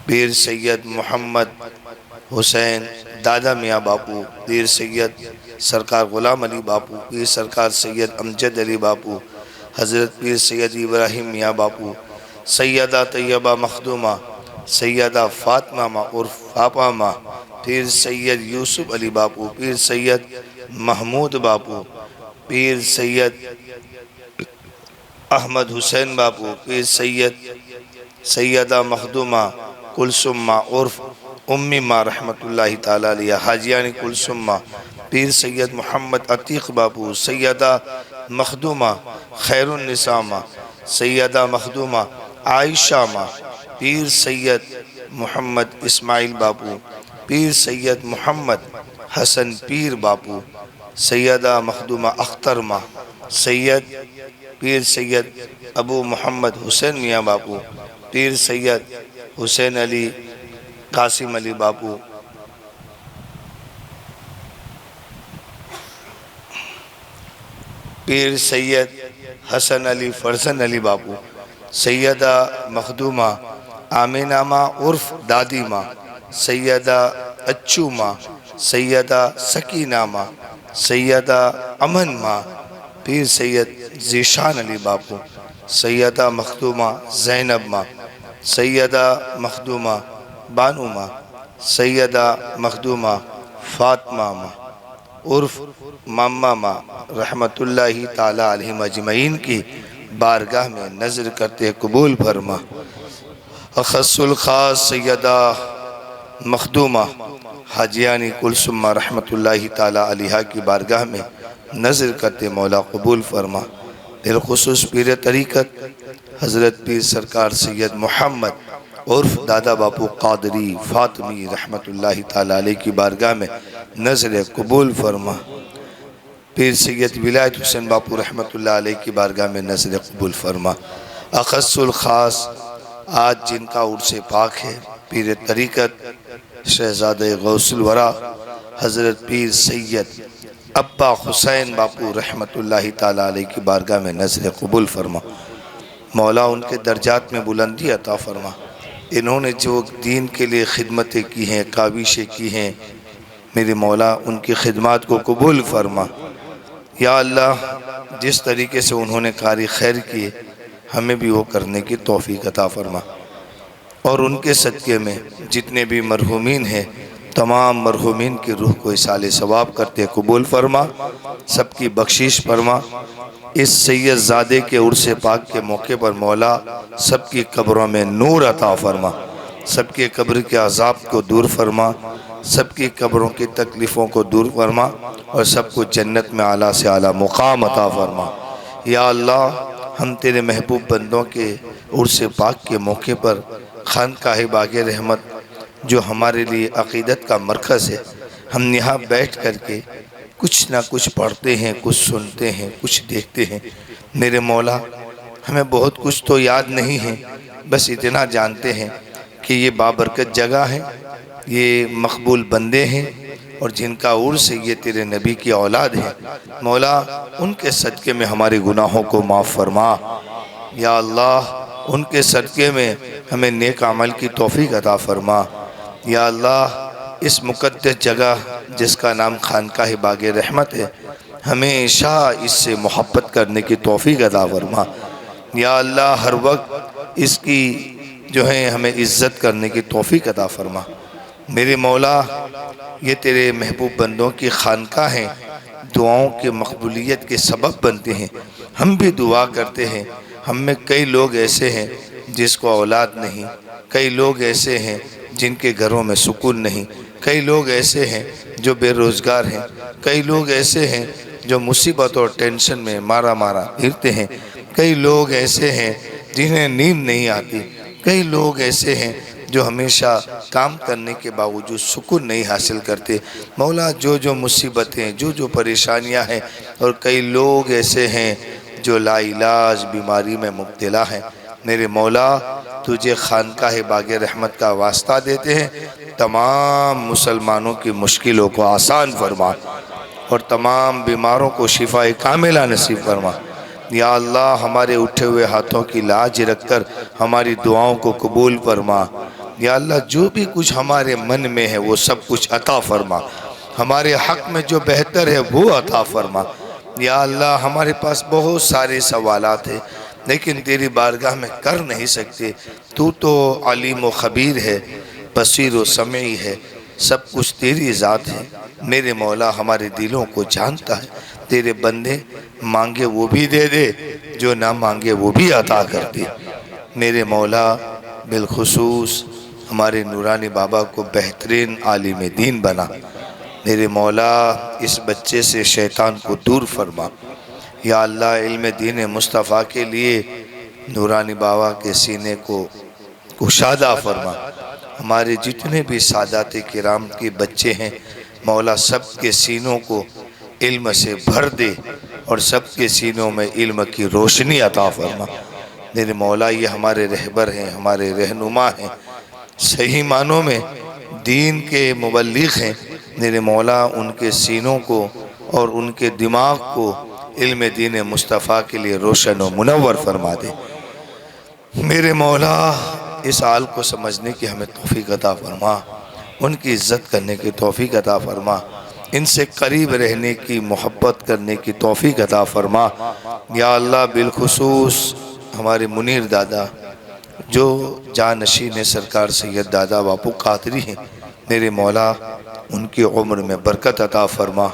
پیر سید محمد حسین دادا میاں باپو، پیر سید سرکار غلام علی باپو، پیر سرکار سید امجد علی باپو، حضرت پیر سید ابراہیم میاں باپو، سیدہ طیبہ مخدومہ، سیدہ فاطمہ ماں عرف پاپا ماں، پیر سید یوسف علی باپو، پیر سید محمود باپو، پیر سید احمد حسین باپو، پیر سیدہ مخدومہ کلثوم ماں عرف امی ماں رحمت اللہ تعالیٰ علیہ، حاجیانی کلثوم ماں، پیر سید محمد عتیق باپو، سیدہ مخدومہ خیر النساء ماں، سیدہ مخدومہ عائشہ ماں، پیر سید محمد اسماعیل باپو، پیر سید محمد حسن پیر باپو، سیدہ مخدومہ اختر ماں، سید پیر سید ابو محمد حسین میاں باپو، پیر سید حسین علی قاسم علی باپو، پیر سید حسن علی فرزن علی باپو، سیدہ مخدومہ آمینہ ماں عرف دادی ماں، سیدہ اچو ماں، سیدہ سکینہ ماں، سیدہ امن ماں، پیر سید ذیشان علی باپو، سیدہ مخدومہ زینب ماں، سیدہ مخدومہ بانو ماں، سیدہ مخدومہ فاطمہ ماں عرف ماما ماں رحمت اللہ تعالیٰ علیہم اجمعین کی بارگاہ میں نظر کرتے قبول فرما۔ اخص الخاص سیدہ مخدومہ حاجیانی کلثوم رحمت اللہ تعالیٰ علیہ کی بارگاہ میں نظر کرتے مولا قبول فرما۔ بالخصوص پیر طریقت حضرت پیر سرکار سید محمد عرف دادا باپو قادری فاطمی رحمت اللہ تعالیٰ علیہ کی بارگاہ میں نظر قبول فرما۔ پیر سید ولایت حسین باپو رحمت اللہ علیہ کی بارگاہ میں نظر قبول فرما۔ اخص الخاص آج جن کا عرس پاک ہے پیر طریقت شہزادہ غوث الورا حضرت پیر سید ابا حسین باپو رحمت اللہ تعالیٰ علیہ کی بارگاہ میں نظر قبول فرما۔ مولا ان کے درجات میں بلندی عطا فرما۔ انہوں نے جو دین کے لیے خدمتیں کی ہیں، کاوشیں کی ہیں، میرے مولا ان کی خدمات کو قبول فرما۔ یا اللہ جس طریقے سے انہوں نے کاری خیر کیے ہمیں بھی وہ کرنے کی توفیق عطا فرما، اور ان کے صدقے میں جتنے بھی مرحومین ہیں تمام مرحومین کی روح کو اصالِ ثواب کرتے قبول فرما، سب کی بخشش فرما۔ اس سید زادے کے عرس پاک کے موقع پر مولا سب کی قبروں میں نور عطا فرما، سب کے قبر کے عذاب کو دور فرما، سب کی قبروں کی تکلیفوں کو دور فرما، اور سب کو جنت میں اعلیٰ سے اعلیٰ مقام عطا فرما۔ یا اللہ ہم تیرے محبوب بندوں کے عرس پاک کے موقع پر خانقاہ باغ رحمت جو ہمارے لیے عقیدت کا مرکز ہے، ہم یہاں بیٹھ کر کے کچھ نہ کچھ پڑھتے ہیں، کچھ سنتے ہیں، کچھ دیکھتے ہیں۔ میرے مولا ہمیں بہت کچھ تو یاد نہیں ہے، بس اتنا جانتے ہیں کہ یہ بابرکت جگہ ہے، یہ مقبول بندے ہیں، اور جن کا عرس ہے یہ تیرے نبی کی اولاد ہے۔ مولا ان کے صدقے میں ہمارے گناہوں کو معاف فرما۔ یا اللہ ان کے صدقے میں ہمیں نیک عمل کی توفیق عطا فرما۔ یا اللہ اس مقدس جگہ جس کا نام خانقاہ باغ رحمت ہے ہمیشہ اس سے محبت کرنے کی توفیق عطا فرما۔ یا اللہ ہر وقت اس کی جو ہے ہمیں عزت کرنے کی توفیق عطا فرما۔ میرے مولا یہ تیرے محبوب بندوں کی خانقاہ ہیں، دعاؤں کے مقبولیت کے سبب بنتے ہیں۔ ہم بھی دعا کرتے ہیں، ہم میں کئی لوگ ایسے ہیں جس کو اولاد نہیں، کئی لوگ ایسے ہیں جن کے گھروں میں سکون نہیں، کئی لوگ ایسے ہیں جو بے روزگار ہیں، کئی لوگ ایسے ہیں جو مصیبت اور ٹینشن میں مارا پھرتے ہیں، کئی لوگ ایسے ہیں جنہیں نیند نہیں آتی، کئی لوگ ایسے ہیں جو ہمیشہ کام کرنے کے باوجود سکون نہیں حاصل کرتے۔ مولا جو مصیبتیں جو پریشانیاں ہیں، اور کئی لوگ ایسے ہیں جو لا علاج بیماری میں مبتلا ہیں، میرے مولا تجھے خانقاہ باغ رحمت کا واسطہ دیتے ہیں، تمام مسلمانوں کی مشکلوں کو آسان فرما، اور تمام بیماروں کو شفاء کاملہ نصیب فرما۔ یا اللہ ہمارے اٹھے ہوئے ہاتھوں کی لاج رکھ کر ہماری دعاؤں کو قبول فرما۔ یا اللہ جو بھی کچھ ہمارے من میں ہے وہ سب کچھ عطا فرما، ہمارے حق میں جو بہتر ہے وہ عطا فرما۔ یا اللہ ہمارے پاس بہت سارے سوالات ہیں لیکن تیری بارگاہ میں کر نہیں سکتے، تو علیم و خبیر ہے، بصیر و سمیع ہے، سب کچھ تیری ذات ہے۔ میرے مولا ہمارے دلوں کو جانتا ہے، تیرے بندے مانگے وہ بھی دے دے، جو نہ مانگے وہ بھی عطا کر دے۔ میرے مولا بالخصوص ہمارے نورانی بابا کو بہترین عالم دین بنا۔ میرے مولا اس بچے سے شیطان کو دور فرما۔ یا اللہ علم دین مصطفیٰ کے لیے نورانی بابا کے سینے کو کشادہ فرما۔ ہمارے جتنے بھی سادات کرام کے بچے ہیں مولا سب کے سینوں کو علم سے بھر دے اور سب کے سینوں میں علم کی روشنی عطا فرما۔ میرے مولا یہ ہمارے رہبر ہیں، ہمارے رہنما ہیں، صحیح معنوں میں دین کے مبلغ ہیں۔ میرے مولا ان کے سینوں کو اور ان کے دماغ کو علم دین مصطفیٰ کے لیے روشن و منور فرما دے۔ میرے مولا اس حال کو سمجھنے کی ہمیں توفیق عطا فرما، ان کی عزت کرنے کی توفیق عطا فرما، ان سے قریب رہنے کی محبت کرنے کی توفیق عطا فرما۔ یا اللہ بالخصوص ہمارے منیر دادا جو جانشین سرکار سید دادا باپو قادری ہیں، میرے مولا ان کی عمر میں برکت عطا فرما،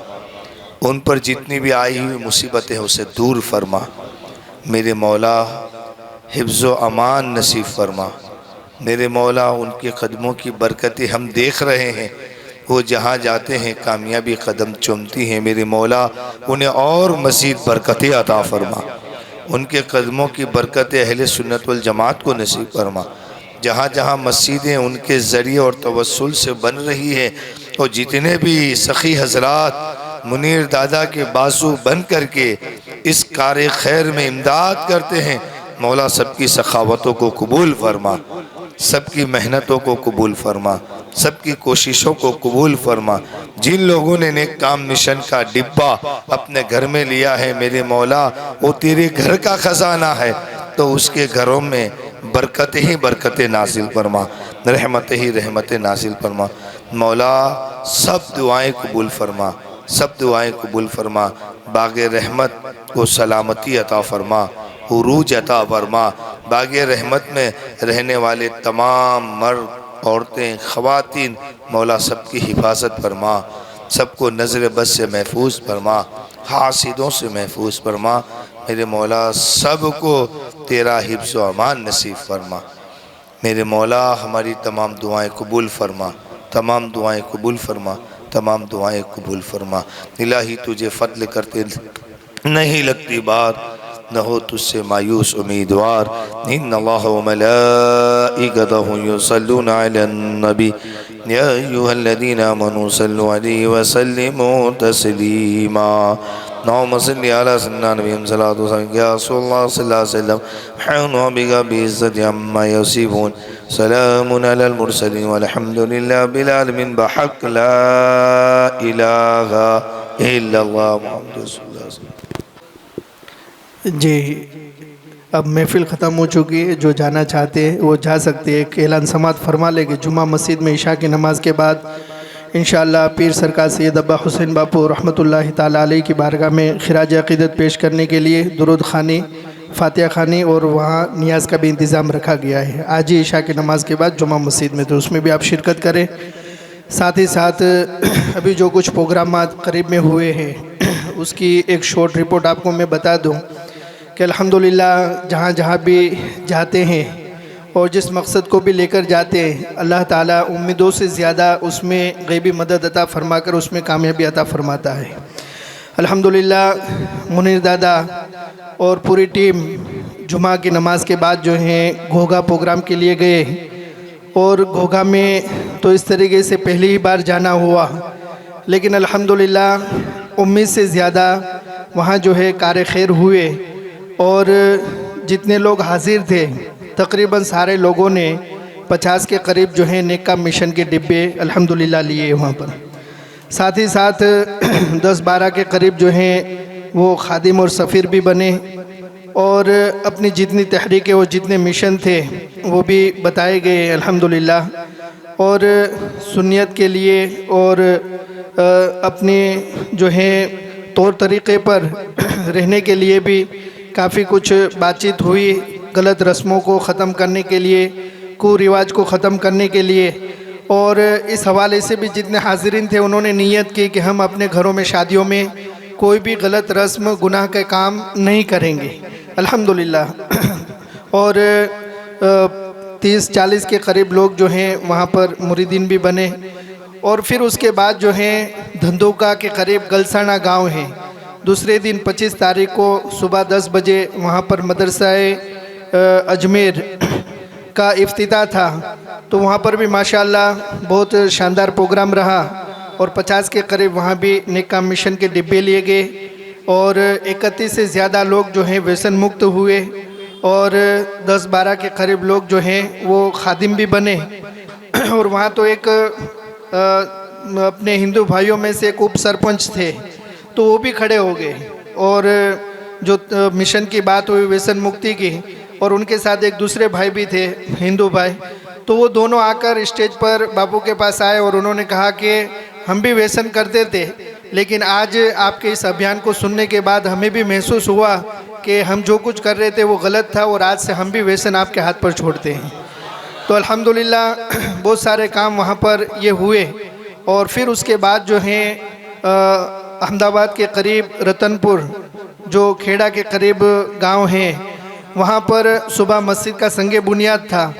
ان پر جتنی بھی آئی ہوئی مصیبتیں اسے دور فرما۔ میرے مولا حفظ و امان نصیب فرما۔ میرے مولا ان کے قدموں کی برکتیں ہم دیکھ رہے ہیں، وہ جہاں جاتے ہیں کامیابی قدم چومتی ہیں۔ میرے مولا انہیں اور مزید برکتیں عطا فرما، ان کے قدموں کی برکتیں اہل سنت والجماعت کو نصیب فرما۔ جہاں جہاں مسجدیں ان کے ذریعے اور توسل سے بن رہی ہیں، اور جتنے بھی سخی حضرات منیر دادا کے بازو بن کر کے اس کار خیر میں امداد کرتے ہیں، مولا سب کی سخاوتوں کو قبول فرما، سب کی محنتوں کو قبول فرما، سب کی کوششوں کو قبول فرما۔ جن لوگوں نے نیک کام مشن کا ڈبہ اپنے گھر میں لیا ہے، میرے مولا وہ تیرے گھر کا خزانہ ہے، تو اس کے گھروں میں برکت ہی برکت نازل فرما، رحمت ہی رحمت نازل فرما۔ مولا سب دعائیں قبول فرما، سب دعائیں قبول فرما۔ باغ رحمت کو سلامتی عطا فرما، عروج عطا فرما۔ باغ رحمت میں رہنے والے تمام مرد، عورتیں، خواتین، مولا سب کی حفاظت فرما، سب کو نظر بد سے محفوظ فرما، حاسدوں سے محفوظ فرما۔ میرے مولا سب کو تیرا حفظ و امان نصیب فرما۔ میرے مولا ہماری تمام دعائیں قبول فرما، تمام دعائیں قبول فرما، تمام دعائیں قبول فرما۔ الہی تجھے فضل کرتے نہیں لگتی بات، نہ ہو تجھ سے مایوس امیدوار۔ ان اللہ و ملائکتہ یصلون علی النبی یا ایہا الذین آمنوا صلوا علیہ وسلموا تسلیما۔ اللہم صلی علی سیدنا نبی صلاۃ وسلم یا رسول اللہ صلی اللہ علیہ وسلم سبحان ربک بعزت عما یصفون سلام علی المرسلین والحمد للہ رب العالمین بحق لا الہ الا اللہ محمد رسول اللہ۔ جی اب محفل ختم ہو چکی ہے، جو جانا چاہتے ہیں وہ جا سکتے ہیں۔ ایک اعلان سماعت فرما لے کہ جمعہ مسجد میں عشاء کی نماز کے بعد انشاءاللہ پیر سرکار سید ابا حسین باپو رحمۃ اللہ تعالیٰ علیہ کی بارگاہ میں خراج عقیدت پیش کرنے کے لیے درود خوانی، فاتحہ خوانی اور وہاں نیاز کا بھی انتظام رکھا گیا ہے آج ہی عشاء کی نماز کے بعد جمعہ مسجد میں، تو اس میں بھی آپ شرکت کریں۔ ساتھ ہی ساتھ ابھی جو کچھ پروگرامات قریب میں ہوئے ہیں اس کی ایک شارٹ رپورٹ آپ کو میں بتا دوں کہ الحمدللہ جہاں جہاں بھی جاتے ہیں اور جس مقصد کو بھی لے کر جاتے ہیں، اللہ تعالیٰ امیدوں سے زیادہ اس میں غیبی مدد عطا فرما کر اس میں کامیابی عطا فرماتا ہے۔ الحمدللہ منیر دادا اور پوری ٹیم جمعہ کی نماز کے بعد جو ہیں گھوگا پروگرام کے لیے گئے، اور گھوگا میں تو اس طریقے سے پہلی ہی بار جانا ہوا، لیکن الحمدللہ امید سے زیادہ وہاں جو ہے کار خیر ہوئے، اور جتنے لوگ حاضر تھے تقریباً سارے لوگوں نے 50 کے قریب جو ہیں نیک کام مشن کے ڈبے الحمدللہ لیے وہاں پر۔ ساتھ ہی ساتھ 10-12 کے قریب جو ہیں وہ خادم اور سفیر بھی بنے، اور اپنی جتنی تحریکیں اور جتنے مشن تھے وہ بھی بتائے گئے الحمدللہ، اور سنیت کے لیے اور اپنے جو ہے طور طریقے پر رہنے کے لیے بھی کافی کچھ بات چیت ہوئی، غلط رسموں کو ختم کرنے کے لیے، کو رواج کو ختم کرنے کے لیے، اور اس حوالے سے بھی جتنے حاضرین تھے انہوں نے نیت کی کہ ہم اپنے گھروں میں شادیوں میں کوئی بھی غلط رسم گناہ کا کام نہیں کریں گے الحمدللہ۔ اور 30-40 کے قریب لوگ جو ہیں وہاں پر مریدین بھی بنے، اور پھر اس کے بعد جو ہیں دھندوکا کے قریب گلسانہ گاؤں ہیں، دوسرے دن 25 تاریخ کو صبح 10 بجے وہاں پر مدرسہ اجمیر کا افتتاح تھا، تو وہاں پر بھی ماشاءاللہ بہت شاندار پروگرام رہا، اور 50 کے قریب وہاں بھی نیک کام مشن کے ڈبے لیے گئے اور 31 سے زیادہ لوگ جو ہیں ویسن مکت ہوئے اور 10-12 کے قریب لوگ جو ہیں وہ خادم بھی بنے اور وہاں تو ایک اپنے ہندو بھائیوں میں سے ایک اپ سرپنچ تھے تو وہ بھی کھڑے ہو گئے اور جو مشن کی بات ہوئی ویسن مکتی کی اور ان کے ساتھ ایک دوسرے بھائی بھی تھے ہندو بھائی تو وہ دونوں آ کر اسٹیج پر باپو کے پاس آئے اور انہوں نے کہا کہ ہم بھی ویسن کرتے تھے لیکن آج آپ کے اس ابھیان کو سننے کے بعد ہمیں بھی محسوس ہوا کہ ہم جو کچھ کر رہے تھے وہ غلط تھا اور آج سے ہم بھی ویسن آپ کے ہاتھ پر چھوڑتے ہیں. تو الحمدللہ بہت سارے کام وہاں پر یہ ہوئے اور پھر اس کے بعد جو ہیں احمد آباد کے قریب رتن پور جو کھیڑا کے قریب گاؤں ہیں وہاں پر صبح مسجد کا سنگ بنیاد تھا.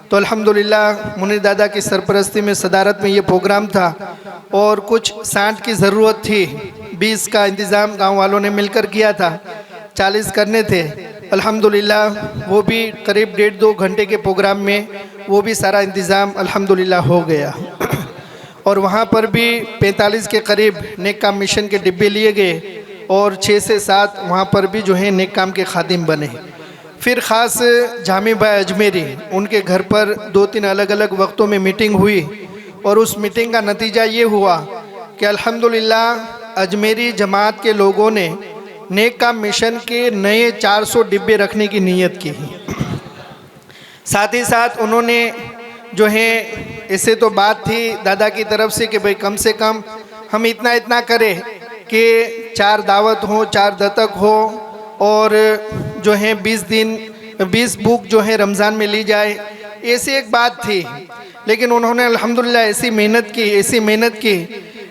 تو الحمدللہ منیر دادا کی سرپرستی میں صدارت میں یہ پروگرام تھا اور کچھ سانٹ کی ضرورت تھی. 20 کا انتظام گاؤں والوں نے مل کر کیا تھا, 40 کرنے تھے. الحمدللہ وہ بھی قریب 1.5-2 گھنٹے کے پروگرام میں وہ بھی سارا انتظام الحمدللہ ہو گیا اور وہاں پر بھی 45 کے قریب نیک کام مشن کے ڈبے لیے گئے اور 6 سے 7 وہاں پر بھی جو ہیں نیک کام کے خادم بنے. پھر خاص جامع بھائی اجمیری ان کے گھر پر 2-3 الگ الگ وقتوں میں میٹنگ ہوئی اور اس میٹنگ کا نتیجہ یہ ہوا کہ الحمدللہ اجمیری جماعت کے لوگوں نے نیک کام مشن کے نئے 400 ڈبے رکھنے کی نیت کی. ساتھ ہی ساتھ انہوں نے جو ہیں اسے تو بات تھی دادا کی طرف سے کہ بھئی کم سے کم ہم اتنا کریں کہ 4 دعوت ہوں, 4 دتک ہو اور جو ہیں 20 بک جو ہیں رمضان میں لی جائے. ایسی ایک بات تھی لیکن انہوں نے الحمدللہ ایسی محنت کی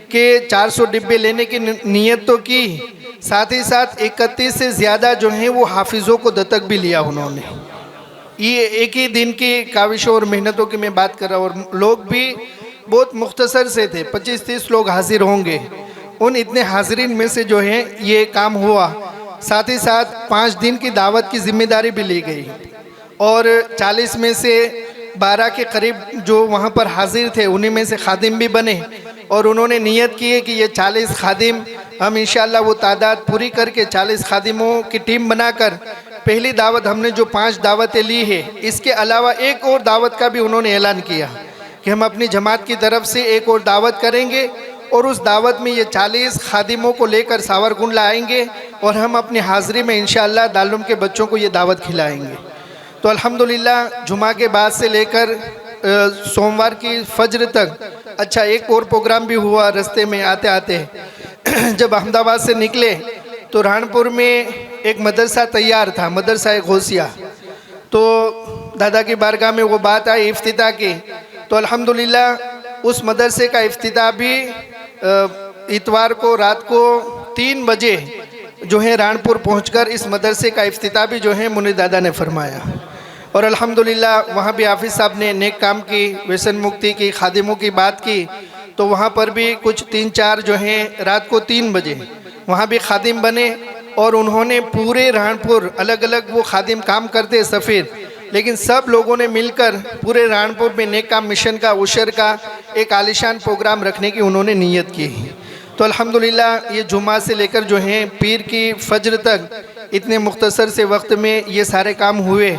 کہ 400 ڈبے لینے کی نیت تو کی, ساتھ ہی ساتھ 31 سے زیادہ جو ہیں وہ حافظوں کو دتک بھی لیا انہوں نے. یہ ایک ہی دن کی کاوشوں اور محنتوں کی میں بات کر رہا ہوں اور لوگ بھی بہت مختصر سے تھے, 25-30 لوگ حاضر ہوں گے. ان اتنے حاضرین میں سے جو ہیں یہ کام ہوا. ساتھ ہی ساتھ 5 دن کی دعوت کی ذمہ داری بھی لی گئی اور 40 میں سے 12 کے قریب جو وہاں پر حاضر تھے انہی میں سے خادم بھی بنے اور انہوں نے نیت کی ہے کہ یہ 40 خادم ہم انشاءاللہ وہ تعداد پوری کر کے 40 خادموں کی ٹیم بنا کر پہلی دعوت ہم نے جو 5 دعوتیں لی ہے اس کے علاوہ ایک اور دعوت کا بھی انہوں نے اعلان کیا کہ ہم اپنی جماعت کی طرف سے ایک اور دعوت کریں گے اور اس دعوت میں یہ 40 خادموں کو لے کر ساورکنڈلا آئیں گے اور ہم اپنی حاضری میں انشاءاللہ دارالعلوم کے بچوں کو یہ دعوت کھلائیں گے. تو الحمدللہ جمعہ کے بعد سے لے کر سوموار کی فجر تک اچھا ایک اور پروگرام بھی ہوا. رستے میں آتے جب احمد آباد سے نکلے تو رانپور میں ایک مدرسہ تیار تھا, مدرسہ غوثیہ. تو دادا کی بارگاہ میں وہ بات آئی افتتاح کی تو الحمدللہ اس مدرسے کا افتتاح بھی اتوار کو رات کو 3 بجے جو ہے رانپور پہنچ کر اس مدرسے کا افتتاح بھی جو ہے منیر دادا نے فرمایا. اور الحمدللہ وہاں بھی حافظ صاحب نے نیک کام کی, ویسن مکتی کی, خادموں کی بات کی. تو وہاں پر بھی کچھ 3-4 جو ہیں رات کو 3 بجے وہاں بھی خادم بنے اور انہوں نے پورے رانپور الگ الگ وہ خادم کام کرتے سفیر لیکن سب لوگوں نے مل کر پورے رانپور میں نیک کام مشن کا عشر کا ایک عالیشان پروگرام رکھنے کی انہوں نے نیت کی. تو الحمدللہ یہ جمعہ سے لے کر جو ہیں پیر کی فجر تک اتنے مختصر سے وقت میں یہ سارے کام ہوئے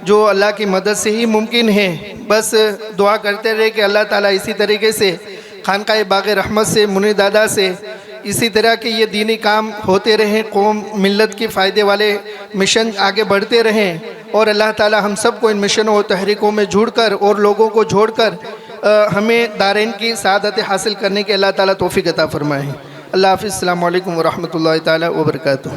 جو اللہ کی مدد سے ہی ممکن ہے. بس دعا کرتے رہے کہ اللہ تعالیٰ اسی طریقے سے خانقاہ باغ رحمت سے منیر دادا سے اسی طرح کے یہ دینی کام ہوتے رہیں, قوم ملت کی فائدے والے مشن آگے بڑھتے رہیں اور اللہ تعالیٰ ہم سب کو ان مشنوں اور تحریکوں میں جڑ کر اور لوگوں کو جوڑ کر ہمیں دارین کی سعادت حاصل کرنے کے اللہ تعالیٰ توفیق عطا فرمائے. اللہ حافظ. السلام علیکم ورحمۃ اللہ تعالیٰ وبرکاتہ.